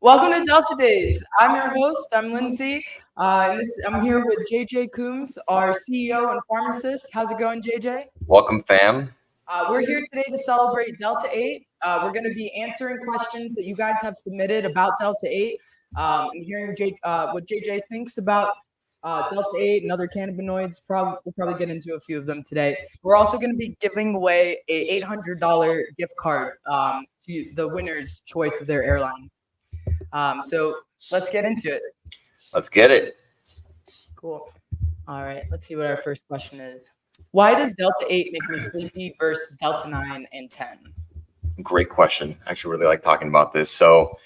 Welcome to Delta Days. I'm your host. I'm Lindsay. I'm here with JJ Coombs, our CEO and pharmacist. How's it going, JJ? Welcome, fam. We're here today to celebrate Delta 8. We're going to be answering questions that you guys have submitted about Delta 8 and hearing what JJ thinks about Delta 8 and other cannabinoids. We'll probably get into a few of them today. We're also going to be giving away a $800 gift card to the winner's choice of their airline. So let's get into it. Let's get it. Cool. All right. Let's see what our first question is. Why does Delta 8 make me sleepy versus Delta 9 and 10? Great question. I actually really like talking about this. So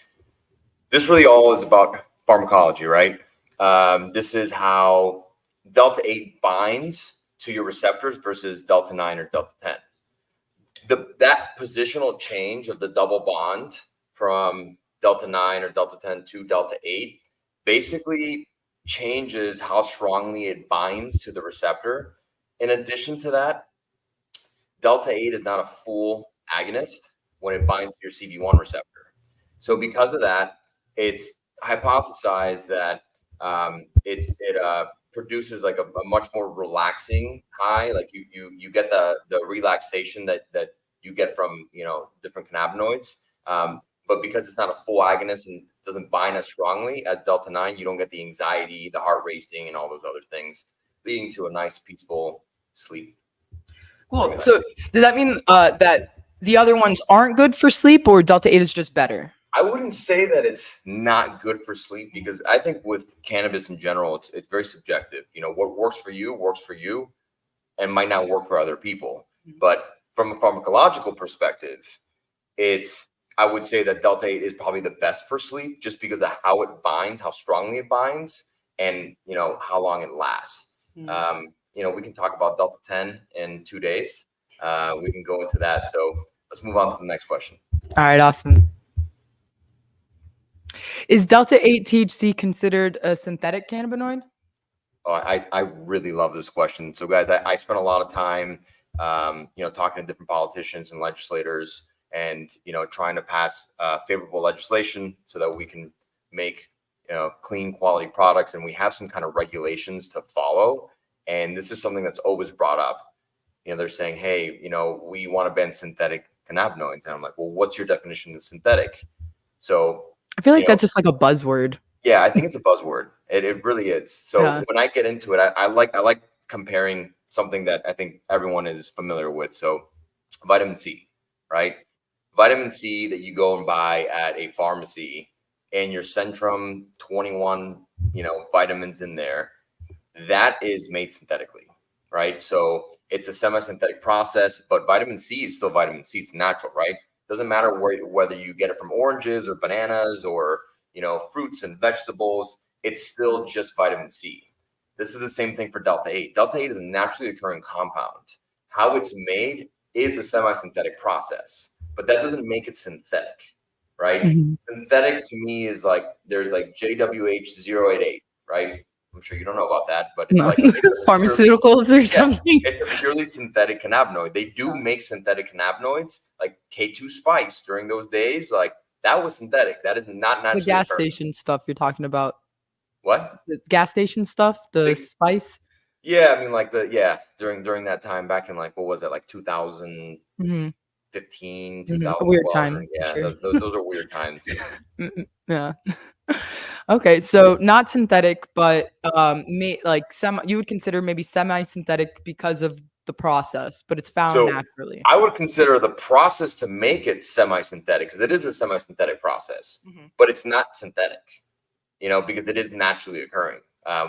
this really all is about pharmacology, right? This is how Delta 8 binds to your receptors versus Delta 9 or Delta 10. That positional change of the double bond from Delta 9 or Delta 10 to Delta 8 basically changes how strongly it binds to the receptor. In addition to that, Delta 8 is not a full agonist when it binds to your CB1 receptor. So because of that, it's hypothesized that it produces like a much more relaxing high. Like you get the relaxation that you get from different cannabinoids. But because it's not a full agonist and doesn't bind as strongly as Delta 9, you don't get the anxiety, the heart racing, and all those other things, leading to a nice, peaceful sleep. Cool. So does that mean that the other ones aren't good for sleep, or Delta 8 is just better? I wouldn't say that it's not good for sleep, because I think with cannabis in general, it's very subjective. What works for you and might not work for other people. But from a pharmacological perspective, I would say that Delta 8 is probably the best for sleep, just because of how it binds, how strongly it binds, and how long it lasts. We can talk about Delta 10 in 2 days. We can go into that. So let's move on to the next question. All right, awesome. Is Delta 8 THC considered a synthetic cannabinoid? Oh, I really love this question. So guys, I spent a lot of time, talking to different politicians and legislators, and trying to pass favorable legislation so that we can make clean, quality products, and we have some kind of regulations to follow. And this is something that's always brought up. They're saying, hey, we want to ban synthetic cannabinoids, and I'm like, well, what's your definition of synthetic? So I feel like that's just like a buzzword. Yeah, I think it's a buzzword. It really is. So when I get into it, I like comparing something that I think everyone is familiar with. So vitamin C, right? Vitamin C that you go and buy at a pharmacy, and your Centrum 21, vitamins in there, that is made synthetically, right? So it's a semi-synthetic process, but vitamin C is still vitamin C. It's natural, right? Doesn't matter whether you get it from oranges or bananas or, fruits and vegetables, it's still just vitamin C. This is the same thing for Delta 8. Delta 8 is a naturally occurring compound. How it's made is a semi-synthetic process, but that doesn't make it synthetic, right? Mm-hmm. Synthetic to me is like, there's like JWH088, right? I'm sure you don't know about that, but it's pharmaceuticals or something. It's a purely synthetic cannabinoid. They do make synthetic cannabinoids, like K2 Spice during those days. Like that was synthetic. That is not naturally the gas station stuff you're talking about. What? The gas station stuff, the spice. Yeah, I mean, during that time back in what was it, like 2015, 2012. A weird time. Yeah, sure. those are weird times. Yeah. Okay, so not synthetic, but you would consider maybe semi-synthetic because of the process, but it's found naturally. I would consider the process to make it semi-synthetic, because it is a semi-synthetic process, but it's not synthetic, because it is naturally occurring.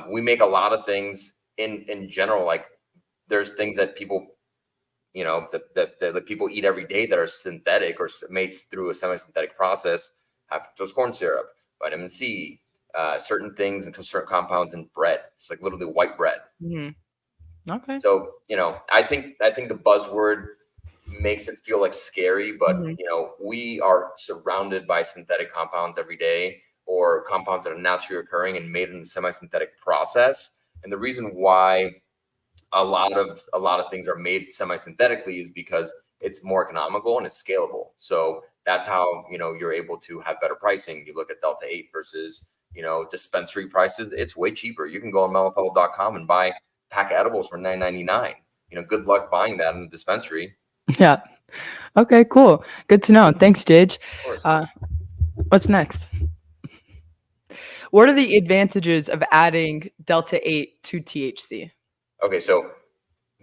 We make a lot of things in general, like there's things that people, that people eat every day that are synthetic or made through a semi-synthetic process. Have fructose corn syrup, vitamin C, certain things and certain compounds in bread. It's like literally white bread. Okay. So, I think the buzzword makes it feel like scary, but we are surrounded by synthetic compounds every day, or compounds that are naturally occurring and made in the semi-synthetic process. And the reason why a lot of things are made semi-synthetically is because it's more economical and it's scalable. So that's how, you're able to have better pricing. You look at Delta 8 versus, dispensary prices. It's way cheaper. You can go on mellofellow.com and buy a pack of edibles for $9.99. Good luck buying that in the dispensary. Yeah. Okay, cool. Good to know. Thanks, Jage. Of course. What's next? What are the advantages of adding Delta 8 to THC? Okay, so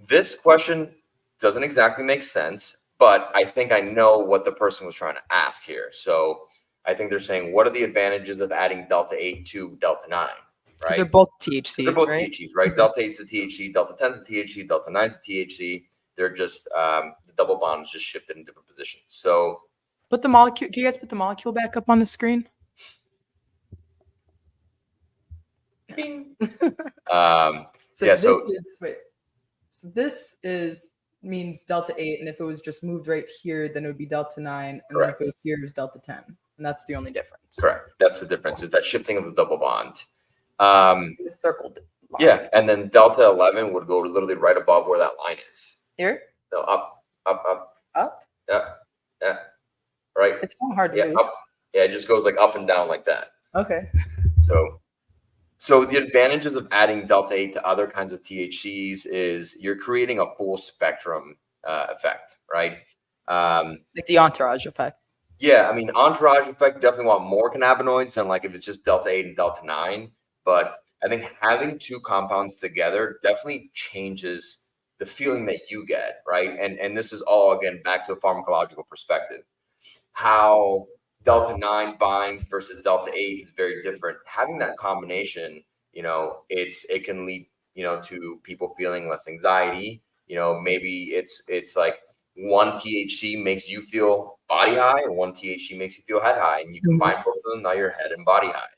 this question doesn't exactly make sense, but I think I know what the person was trying to ask here. So I think they're saying, what are the advantages of adding Delta 8 to Delta 9, right? They're both THC. They're both right? THCs, right? Delta 8's the THC, Delta 10's the THC, Delta 9's the THC. They're just, the double bond is just shifted in different positions. So put the molecule, can you guys put the molecule back up on the screen? This means Delta 8, and if it was just moved right here, then it would be Delta 9, and then if it was here, it was Delta 10, and that's the only difference. Correct. That's the difference. Is that shifting of the double bond. It's circled. Yeah, and then Delta 11 would go literally right above where that line is. Here? No, up. Up? Yeah. Right. It's kind of hard to move. Up. Yeah, it just goes like up and down like that. Okay. So the advantages of adding Delta 8 to other kinds of THCs is you're creating a full spectrum effect, right? Like the entourage effect. Yeah, I mean, entourage effect, definitely want more cannabinoids than like if it's just Delta 8 and Delta 9. But I think having two compounds together definitely changes the feeling that you get, right? And this is all, again, back to a pharmacological perspective. How Delta 9 binds versus Delta 8 is very different. Having that combination, it can lead, to people feeling less anxiety. Maybe it's like one THC makes you feel body high, and one THC makes you feel head high, and you combine both of them, now you're head and body high.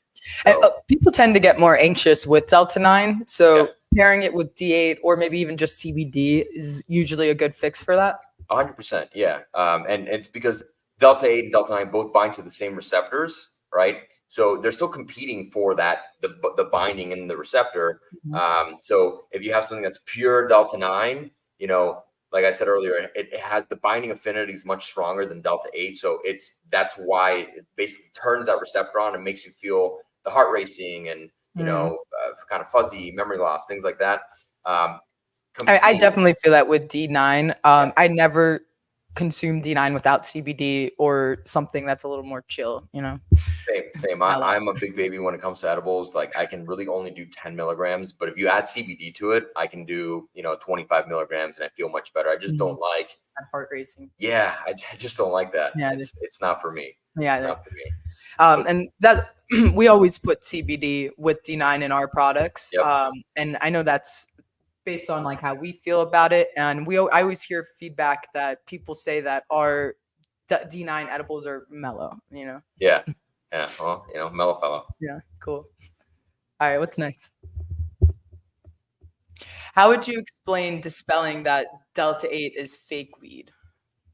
So, people tend to get more anxious with Delta 9, so pairing it with D8 or maybe even just CBD is usually a good fix for that. 100%, yeah. And it's because Delta 8 and Delta 9 both bind to the same receptors, right? So they're still competing for that, the binding in the receptor. So if you have something that's pure Delta 9, like I said earlier, it has the binding affinity is much stronger than Delta 8. So that's why it basically turns that receptor on and makes you feel the heart racing and, kind of fuzzy, memory loss, things like that. I definitely feel that with D9. I never consume D9 without CBD or something that's a little more chill, Same. I'm a big baby when it comes to edibles. Like I can really only do 10 milligrams, but if you add CBD to it, I can do, 25 milligrams and I feel much better. I just don't like heart racing. Yeah. I just don't like that. Yeah. It's not for me. Yeah. It's not for me. And that we always put CBD with D9 in our products. Yep. And I know that's based on like how we feel about it. And I always hear feedback that people say that our D9 edibles are mellow, Yeah. Yeah. Well, mellow fellow. Yeah. Cool. All right. What's next? How would you explain dispelling that Delta 8 is fake weed?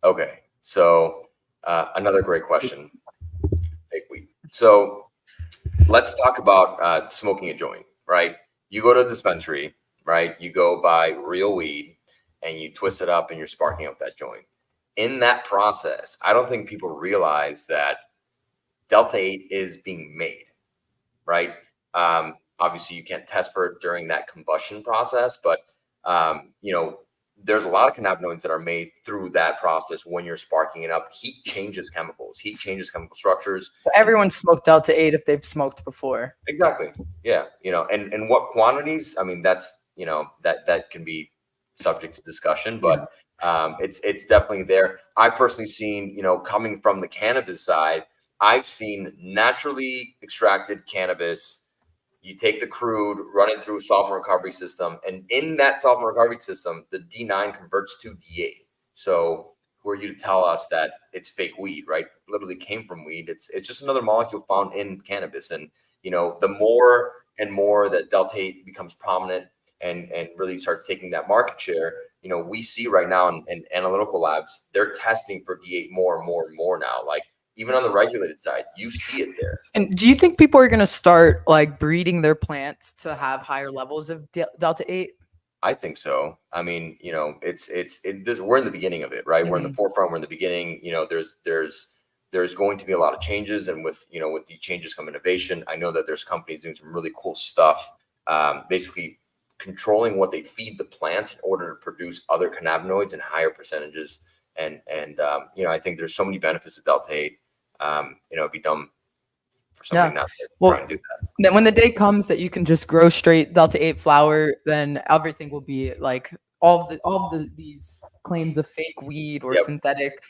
Okay. So another great question. Fake weed. So let's talk about smoking a joint, right? You go to a dispensary, right? You go buy real weed and you twist it up and you're sparking up that joint. In that process, I don't think people realize that Delta 8 is being made, right? Obviously, you can't test for it during that combustion process, but, there's a lot of cannabinoids that are made through that process when you're sparking it up. Heat changes chemicals. Heat changes chemical structures. So everyone smoked Delta 8 if they've smoked before. Exactly. Yeah. And what quantities, I mean, that's, that can be subject to discussion, but it's definitely there. I've personally seen, coming from the cannabis side, I've seen naturally extracted cannabis. You take the crude, run it through a solvent recovery system, and in that solvent recovery system, the D9 converts to D8. So who are you to tell us that it's fake weed, right? Literally came from weed. It's just another molecule found in cannabis. And, the more and more that Delta 8 becomes prominent and really starts taking that market share, we see right now in analytical labs, they're testing for D8 more and more and more now. Like, even on the regulated side, you see it there. And do you think people are going to start like breeding their plants to have higher levels of Delta 8? I think so. I mean, we're in the beginning of it, right? We're in the forefront. We're in the beginning. There's there's going to be a lot of changes, and with the changes come innovation. I know that there's companies doing some really cool stuff, basically controlling what they feed the plant in order to produce other cannabinoids in higher percentages. And I think there's so many benefits of Delta 8. It'd be dumb for somebody not to try and do that. Then when the day comes that you can just grow straight Delta 8 flower, then everything will be like these claims of fake weed or synthetic,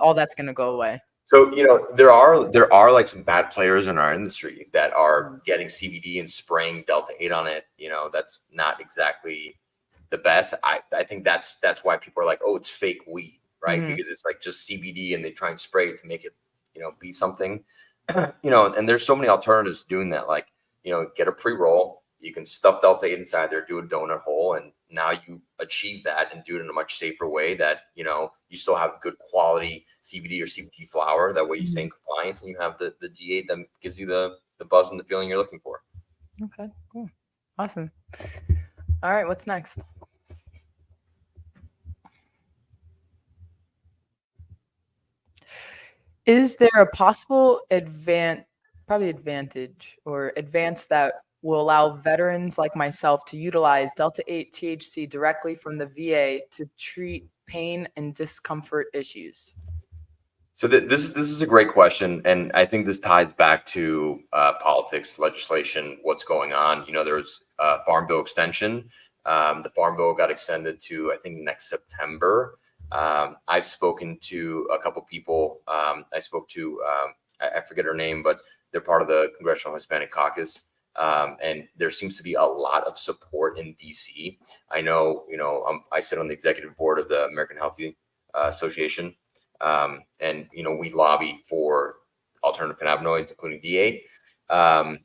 all that's going to go away. So, there are like some bad players in our industry that are getting CBD and spraying Delta 8 on it. That's not exactly the best. I think that's why people are like, oh, it's fake weed, right? Because it's like just CBD and they try and spray it to make it, be something, and there's so many alternatives to doing that. Like, get a pre-roll, you can stuff Delta 8 inside there, do a donut hole, and now you achieve that and do it in a much safer way that, you still have good quality CBD or CBD flower. That way you stay in compliance and you have the D8 that gives you the buzz and the feeling you're looking for. Okay, cool. Awesome. All right, what's next? Is there a possible advance that will allow veterans like myself to utilize Delta 8 THC directly from the VA to treat pain and discomfort issues? So this is a great question, and I think this ties back to politics, legislation, what's going on. There's a Farm Bill extension. The Farm Bill got extended to, I think, next September. I've spoken to a couple people. I spoke to I forget her name, but they're part of the Congressional Hispanic Caucus. And there seems to be a lot of support in DC. I know, I sit on the executive board of the American Healthy Association. And, we lobby for alternative cannabinoids, including D8.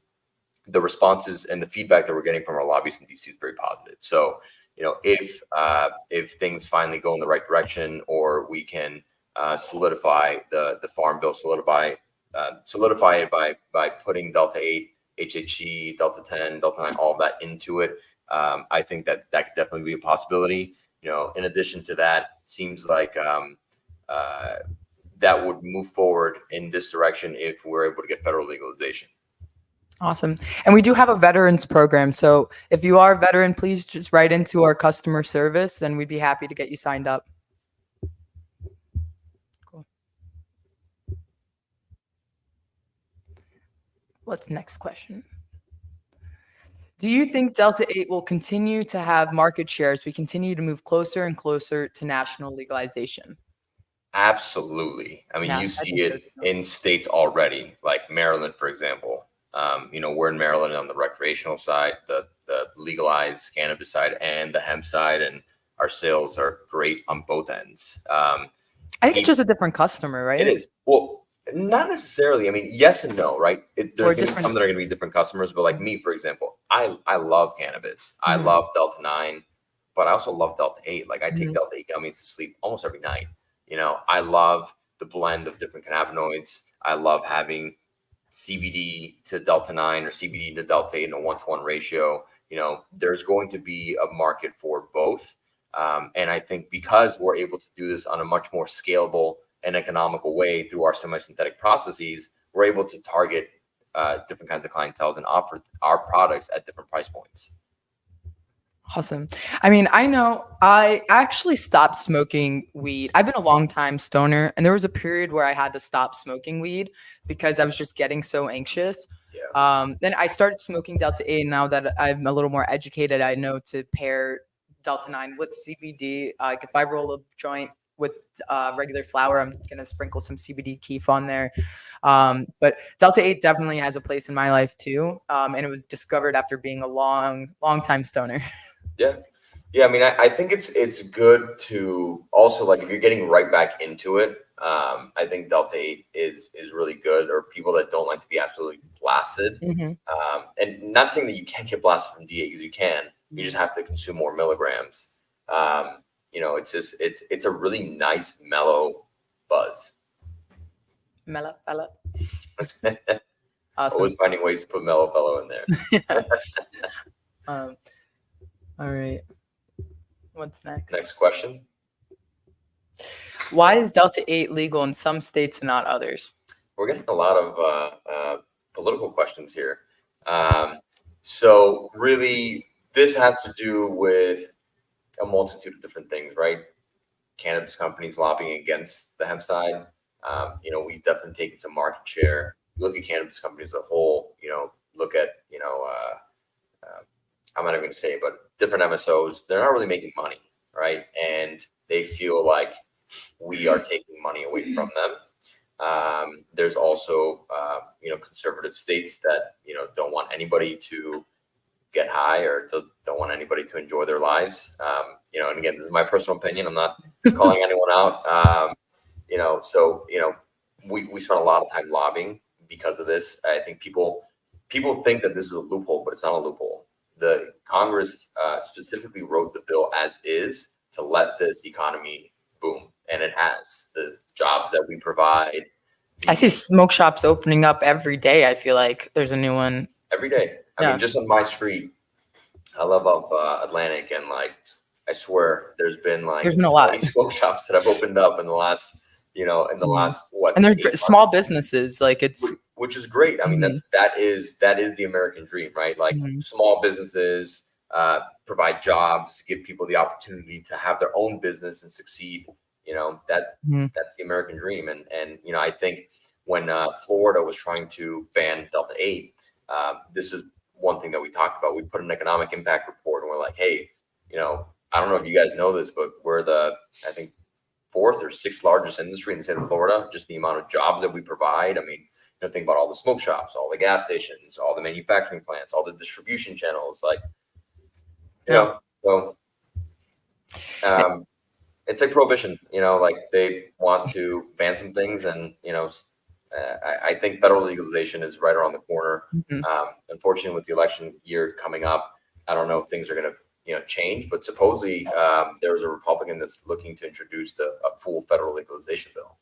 The responses and the feedback that we're getting from our lobbyists in DC is very positive. So, if things finally go in the right direction, or we can solidify the Farm Bill, solidify it by putting Delta 8, HHC, Delta 10, Delta 9, all of that into it. I think that could definitely be a possibility. In addition to that, it seems like that would move forward in this direction if we're able to get federal legalization. Awesome. And we do have a veterans program. So if you are a veteran, please just write into our customer service and we'd be happy to get you signed up. Cool. What's next question? Do you think Delta 8 will continue to have market share as we continue to move closer and closer to national legalization? Absolutely. I mean, you see it in states already, like Maryland, for example. We're in Maryland on the recreational side, the legalized cannabis side, and the hemp side, and our sales are great on both ends. I think it's just a different customer, right? It is. Well, not necessarily. I mean, yes and no, right? There's going to be some that are going to be different customers, but like me, for example, I love cannabis. I love Delta 9, but I also love Delta 8. Like I take Delta 8 gummies to sleep almost every night. I love the blend of different cannabinoids. I love having CBD to Delta 9 or CBD to Delta 8 in a 1-to-1 ratio. There's going to be a market for both. And I think because we're able to do this on a much more scalable and economical way through our semi-synthetic processes, we're able to target different kinds of clientele and offer our products at different price points. Awesome. I mean, I know I actually stopped smoking weed. I've been a long time stoner, and there was a period where I had to stop smoking weed because I was just getting so anxious. Yeah. Then I started smoking Delta 8. Now that I'm a little more educated, I know to pair Delta 9 with CBD. Like if I roll a joint with regular flower, I'm going to sprinkle some CBD keef on there. But Delta 8 definitely has a place in my life too. And it was discovered after being a long time stoner. Yeah. I mean, I think it's good to also, like, if you're getting right back into it, I think Delta 8 is really good, or people that don't like to be absolutely blasted. And not saying that you can't get blasted from D8, because you can. You just have to consume more milligrams. It's a really nice mellow buzz. Mellow. Awesome. Always finding ways to put mellow fellow in there. All right. What's next? Next question. Why is Delta 8 legal in some states and not others? We're getting a lot of political questions here. So really, this has to do with a multitude of different things, right? Cannabis companies lobbying against the hemp side. We've definitely taken some market share. Look at cannabis companies as a whole. Look at I'm not even going to say it, but different MSOs. They're not really making money, right? And they feel like we are taking money away from them. There's also, conservative states that, don't want anybody to get high or don't want anybody to enjoy their lives. And again, this is my personal opinion. I'm not calling anyone out. We spent a lot of time lobbying because of this. I think people think that this is a loophole, but it's not a loophole. The Congress specifically wrote the bill as is to let this economy boom, and it has. The jobs that we provide. I see smoke shops opening up every day. I feel like there's a new one every day. I mean, just on my street, I live off Atlantic, and I swear there's been a lot smoke shops that have opened up in the last, last what? And they're small businesses, which is great. I mean, that is the American dream, right? Small businesses provide jobs, give people the opportunity to have their own business and succeed. That's the American dream. And I think when Florida was trying to ban Delta 8, this is one thing that we talked about. We put an economic impact report, and we're like, hey, I don't know if you guys know this, but we're I think, 4th or 6th largest industry in the state of Florida. Just the amount of jobs that we provide. I mean, think about all the smoke shops, all the gas stations, all the manufacturing plants, all the distribution channels. It's like prohibition. They want to ban some things, and I think federal legalization is right around the corner. Unfortunately, with the election year coming up, I don't know if things are going to change, but supposedly there's a Republican that's looking to introduce a full federal legalization bill.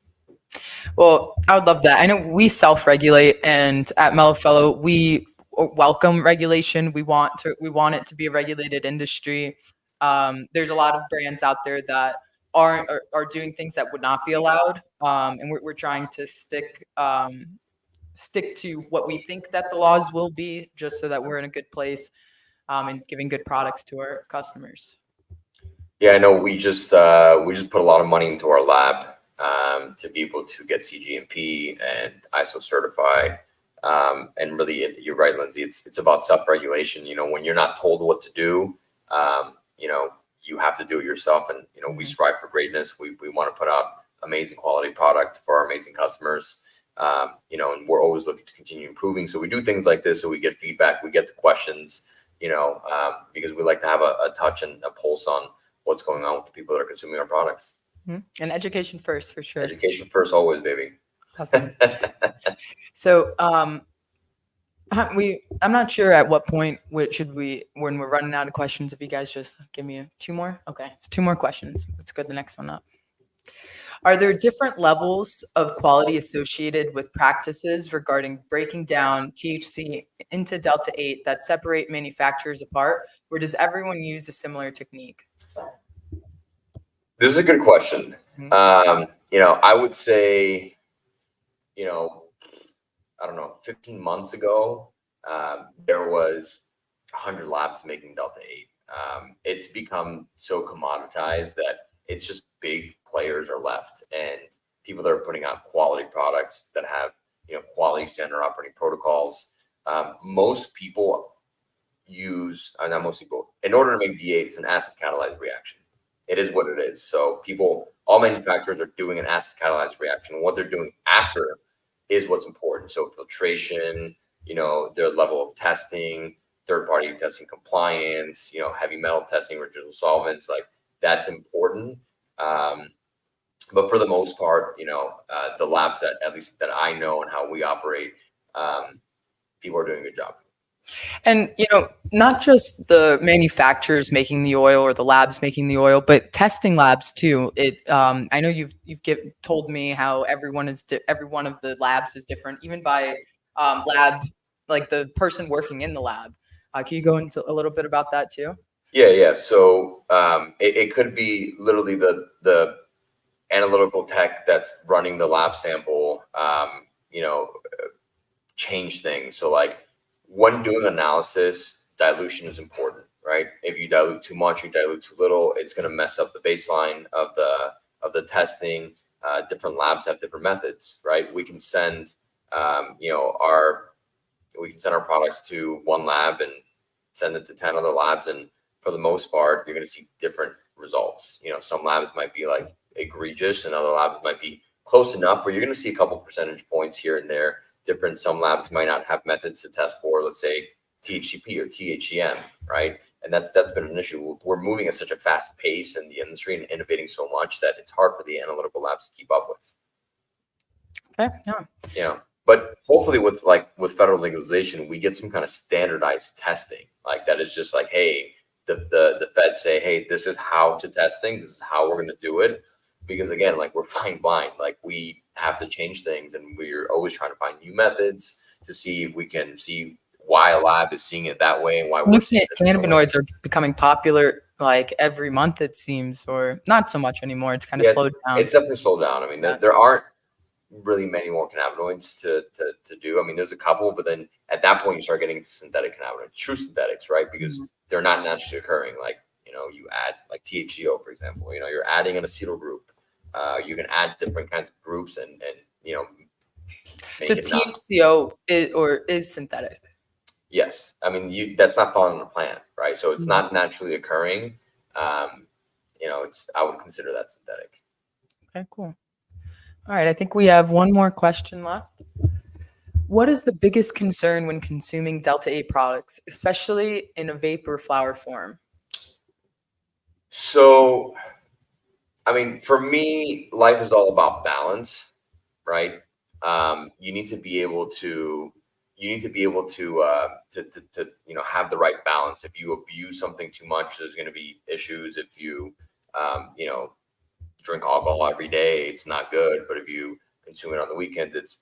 Well, I would love that. I know we self-regulate, and at Mellow Fellow, we welcome regulation. We want it to be a regulated industry. There's a lot of brands out there that are doing things that would not be allowed, and we're trying to stick to what we think that the laws will be, just so that we're in a good place and giving good products to our customers. Yeah, I know. We just put a lot of money into our lab to be able to get CGMP and ISO certified. And really, you're right, Lindsay. It's about self-regulation. When you're not told what to do, you have to do it yourself. And we strive for greatness. We want to put out amazing quality product for our amazing customers. And we're always looking to continue improving. So we do things like this, so we get feedback, we get the questions. Because we like to have a touch and a pulse on what's going on with the people that are consuming our products. And education first, for sure. Education first, always, baby. Awesome. So, I'm not sure at what point when we're running out of questions, if you guys just give me 2 more. Okay, so 2 more questions. Let's go to the next one up. Are there different levels of quality associated with practices regarding breaking down THC into Delta 8 that separate manufacturers apart, or does everyone use a similar technique? This is a good question. I would say, I don't know, 15 months ago, there was 100 labs making Delta 8. It's become so commoditized that it's just big players are left, and people that are putting out quality products that have, quality standard operating protocols. Most people not most people, in order to make D8, it's an acid catalyzed reaction. It is what it is. So all manufacturers are doing an acid catalyzed reaction. What they're doing after is what's important. So filtration, their level of testing, third-party testing compliance, heavy metal testing, residual solvents, that's important. But for the most part, the labs that at least that I know and how we operate, people are doing a good job. And, not just the manufacturers making the oil or the labs making the oil, but testing labs too. I know you've told me how every one of the labs is different, even by lab, like the person working in the lab. Can you go into a little bit about that too? Yeah. So it could be literally the analytical tech that's running the lab sample, change things. So like when doing analysis, dilution is important, right? If you dilute too much, you dilute too little, it's going to mess up the baseline of the testing. Different labs have different methods, right? We can send our products to one lab and send it to 10 other labs, and for the most part, you're going to see different results. Some labs might be like egregious, and other labs might be close enough where you're going to see a couple percentage points here and there different. Some labs might not have methods to test for, let's say, THCP or THCM, right? And that's been an issue. We're moving at such a fast pace in the industry and innovating so much that it's hard for the analytical labs to keep up with. Okay, yeah. But hopefully with federal legalization, we get some kind of standardized testing. Like that is just like, hey, the feds say, hey, this is how to test things. This is how we're going to do it. Because again, like we're flying blind, like we have to change things, and we're always trying to find new methods to see if we can see why a lab is seeing it that way and why we're seeing it. Cannabinoids are becoming popular like every month, it seems, or not so much anymore. It's kind of slowed down. It's definitely slowed down. I mean, there aren't really many more cannabinoids to do. I mean, there's a couple, but then at that point you start getting into synthetic cannabinoids, true synthetics, right? Because they're not naturally occurring. Like, you add like THCO, for example, you're adding an acetyl group. You can add different kinds of groups and so THCO is synthetic. Yes. I mean, that's not found in the plant, right? So it's not naturally occurring. I would consider that synthetic. Okay, cool. All right, I think we have one more question left. What is the biggest concern when consuming Delta 8 products, especially in a vape or flower form? So, I mean, for me, life is all about balance, right? You need to be able to have the right balance. If you abuse something too much, there's going to be issues. If you drink alcohol every day, it's not good. But if you consume it on the weekends, it's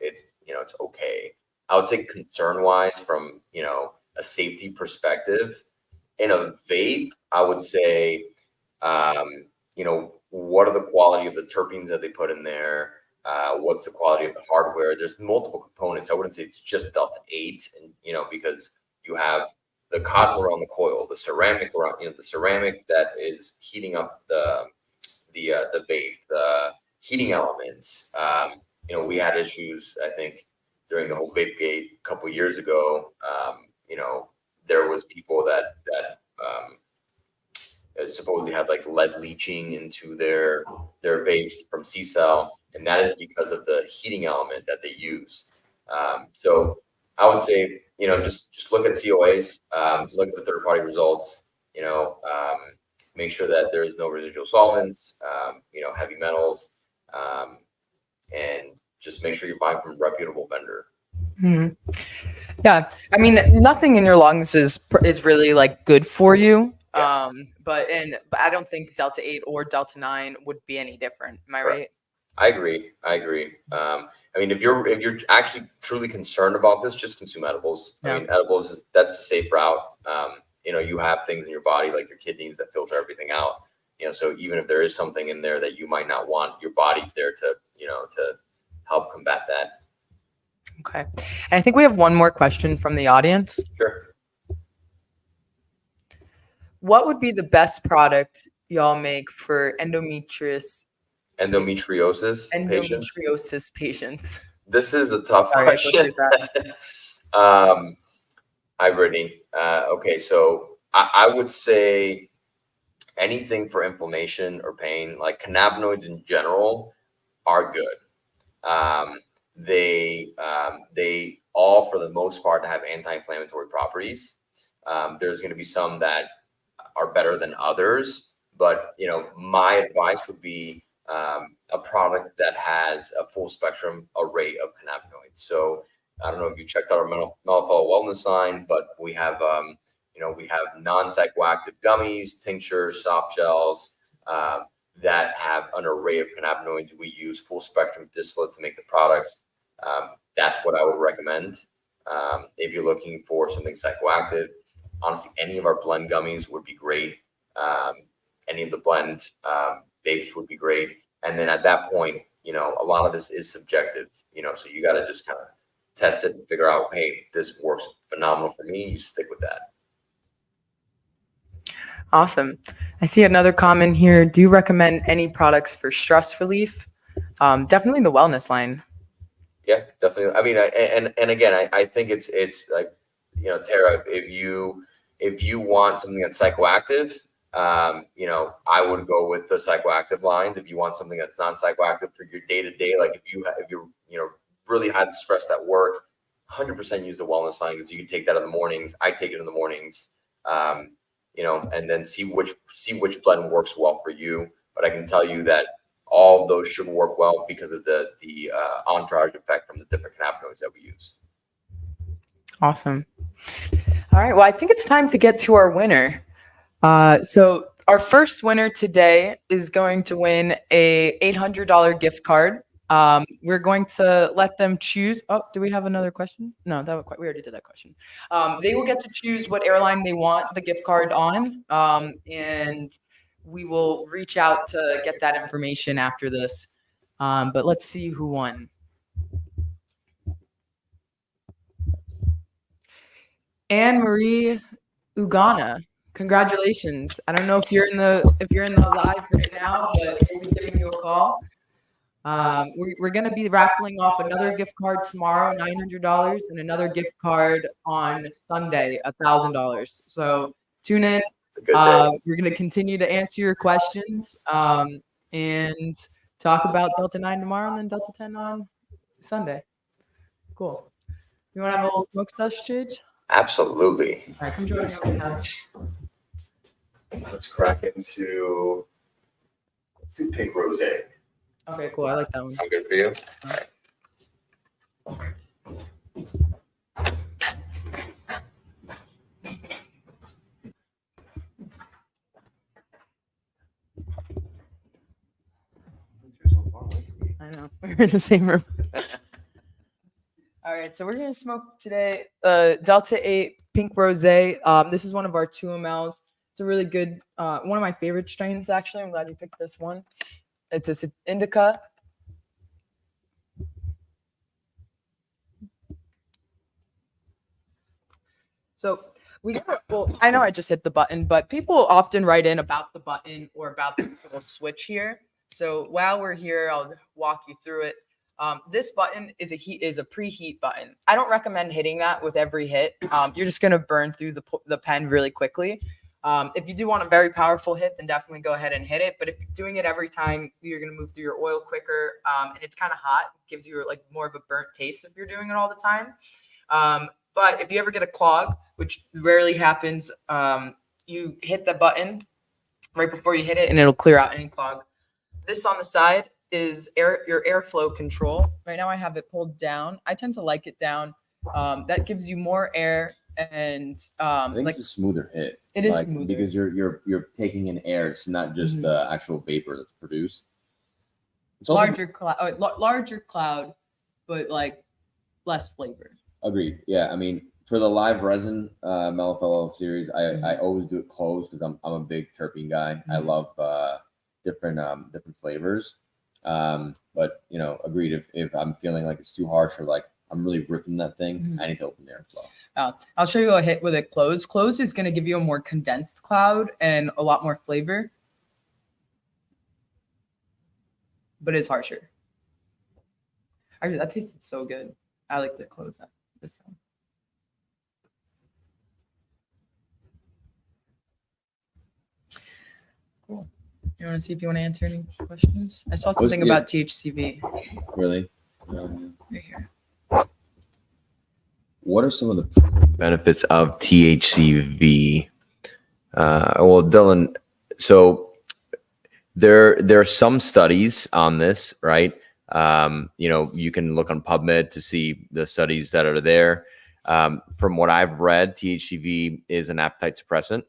okay. I would say concern wise, from a safety perspective, in a vape, I would say what are the quality of the terpenes that they put in there? What's the quality of the hardware? There's multiple components. I wouldn't say it's just Delta 8, and because you have the cotton around the coil, the ceramic around, the ceramic that is heating up the vape, the heating elements. We had issues, I think, during the whole vape gate a couple of years ago. There was people that supposedly had like lead leaching into their vapes from C-cell, and that is because of the heating element that they used. So I would say, just look at COAs, look at the third-party results, make sure that there is no residual solvents, heavy metals, and just make sure you're buying from a reputable vendor. Yeah, I mean, nothing in your lungs is really like good for you. Yeah. But I don't think Delta 8 or Delta 9 would be any different. Am I right? I agree. I mean, if you're actually truly concerned about this, just consume edibles. Yeah. I mean, edibles that's a safe route. You have things in your body like your kidneys that filter everything out. So even if there is something in there that you might not want, your body's there to help combat that. Okay. And I think we have one more question from the audience. Sure. What would be the best product y'all make for endometriosis patients? This is a tough question. Hi, Brittany. Okay, so I would say anything for inflammation or pain, like cannabinoids in general, are good. They all, for the most part, have anti-inflammatory properties. There's going to be some that are better than others, but my advice would be a product that has a full spectrum array of cannabinoids. So I don't know if you checked out our Mellow Wellness line, but we have we have non-psychoactive gummies, tinctures, soft gels that have an array of cannabinoids. We use full spectrum distillate to make the products. That's what I would recommend. If you're looking for something psychoactive, honestly, any of our blend gummies would be great. Any of the blend vapes would be great. And then at that point, you know, a lot of this is subjective, you know, so you got to just kind of test it and figure out, hey, this works phenomenal for me. You stick with that. Awesome. I see another comment here. Do you recommend any products for stress relief? Definitely the wellness line. Yeah, definitely. I mean, and again, I think it's like, you know, Tara, if you want something that's psychoactive, you know, I would go with the psychoactive lines. If you want something that's non-psychoactive for your day to day, like if you're you know really had stress at work, 100% use the wellness line, because you can take that in the mornings. I take it in the mornings, you know, and then see which blend works well for you. But I can tell you that all of those should work well because of the entourage effect from the different cannabinoids that we use. Awesome. All right. Well, I think it's time to get to our winner. So our first winner today is going to win a $800 gift card. We're going to let them choose. Oh, do we have another question? No, we already did that question. They will get to choose what airline they want the gift card on, and we will reach out to get that information after this. But let's see who won. Anne Marie Ugana. Congratulations. I don't know if you're in the live right now, but we'll be giving you a call. We're going to be raffling off another gift card tomorrow, $900, and another gift card on Sunday, $1,000. So tune in. We're going to continue to answer your questions and talk about Delta 9 tomorrow and then Delta 10 on Sunday. Cool. You want to have a little smoke sesh, Jage? Absolutely. All right, come join me now. Let's crack into. Let's do pink rose. Okay, cool. I like that one. Sound good for you? All right. I know. We're in the same room. All right, so we're gonna smoke today Delta 8 Pink Rosé. This is one of our 2 mLs. It's a really good, one of my favorite strains, actually. I'm glad you picked this one. It's an indica. So I know I just hit the button, but people often write in about the button or about the little switch here. So while we're here, I'll walk you through it. This button is a preheat button. I don't recommend hitting that with every hit. You're just gonna burn through the pen really quickly. If you do want a very powerful hit, then definitely go ahead and hit it. But if you're doing it every time, you're gonna move through your oil quicker, and it's kind of hot. It gives you like more of a burnt taste if you're doing it all the time. But if you ever get a clog, which rarely happens, you hit the button right before you hit it, and it'll clear out any clog. This on the side is your airflow control. Right now I have it pulled down. I tend to like it down. That gives you more air, and I think it's a smoother hit. It is smoother because you're taking in air. It's not just the actual vapor that's produced. It's also larger cloud, but like less flavor. Agreed. Yeah, I mean, for the live resin Mellow series, I always do it closed because I'm a big terpene guy. I love different flavors. But you know, agreed. If I'm feeling like it's too harsh or like I'm really ripping that thing, I need to open the airflow. I'll show you a hit with it closed. Closed is going to give you a more condensed cloud and a lot more flavor, but it's harsher. Actually, that tasted so good. I like the closed this one. Cool. You want to see if you want to answer any questions? I saw something about THCV. Really? Right here. What are some of the benefits of THCV? Well, Dylan, so there are some studies on this, right? You know, you can look on PubMed to see the studies that are there. From what I've read, THCV is an appetite suppressant.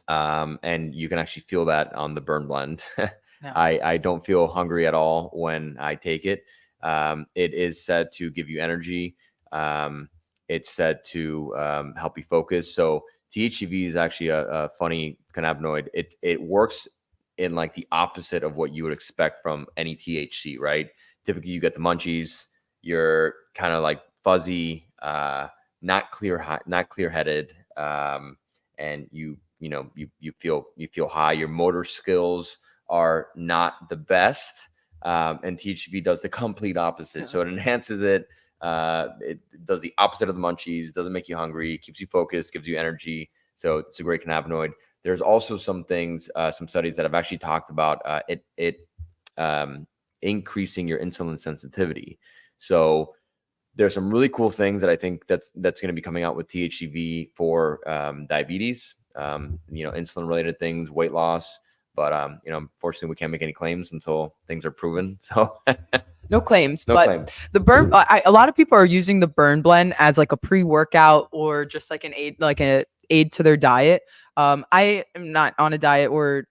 And you can actually feel that on the burn blend. No. I don't feel hungry at all when I take it. It is said to give you energy. It's said to help you focus. So THCV is actually a funny cannabinoid. It works in like the opposite of what you would expect from any THC, right? Typically you get the munchies, you're kind of like fuzzy, not clear-headed, and you feel high. Your motor skills are not the best, and THCV does the complete opposite. So it enhances it. It does the opposite of the munchies. It doesn't make you hungry. Keeps you focused. Gives you energy. So it's a great cannabinoid. There's also some things, some studies that have actually talked about increasing your insulin sensitivity. So there's some really cool things that I think that's going to be coming out with THCV for diabetes, insulin related things, weight loss. But unfortunately, we can't make any claims until things are proven. So no claims. No but claims. The burn. A lot of people are using the burn blend as like a pre-workout or just like an aid to their diet. I am not on a diet or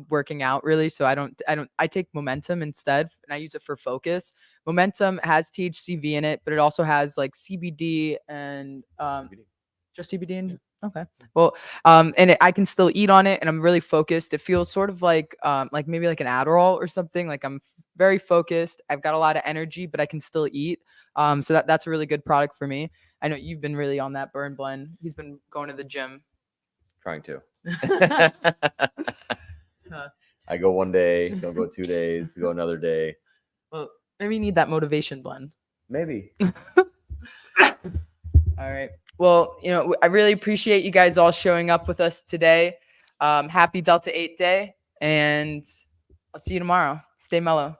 working out really, so I take Momentum instead, and I use it for focus. Momentum has THCV in it, but it also has like CBD and just CBD and okay. Well, I can still eat on it, and I'm really focused. It feels sort of like maybe like an Adderall or something. Like I'm very focused. I've got a lot of energy, but I can still eat. So that's a really good product for me. I know you've been really on that burn blend. He's been going to the gym. Trying to. I go one day, don't go 2 days, go another day. Well, maybe you need that motivation blend. Maybe. All right. Well, I really appreciate you guys all showing up with us today. Happy Delta 8 Day, and I'll see you tomorrow. Stay mellow.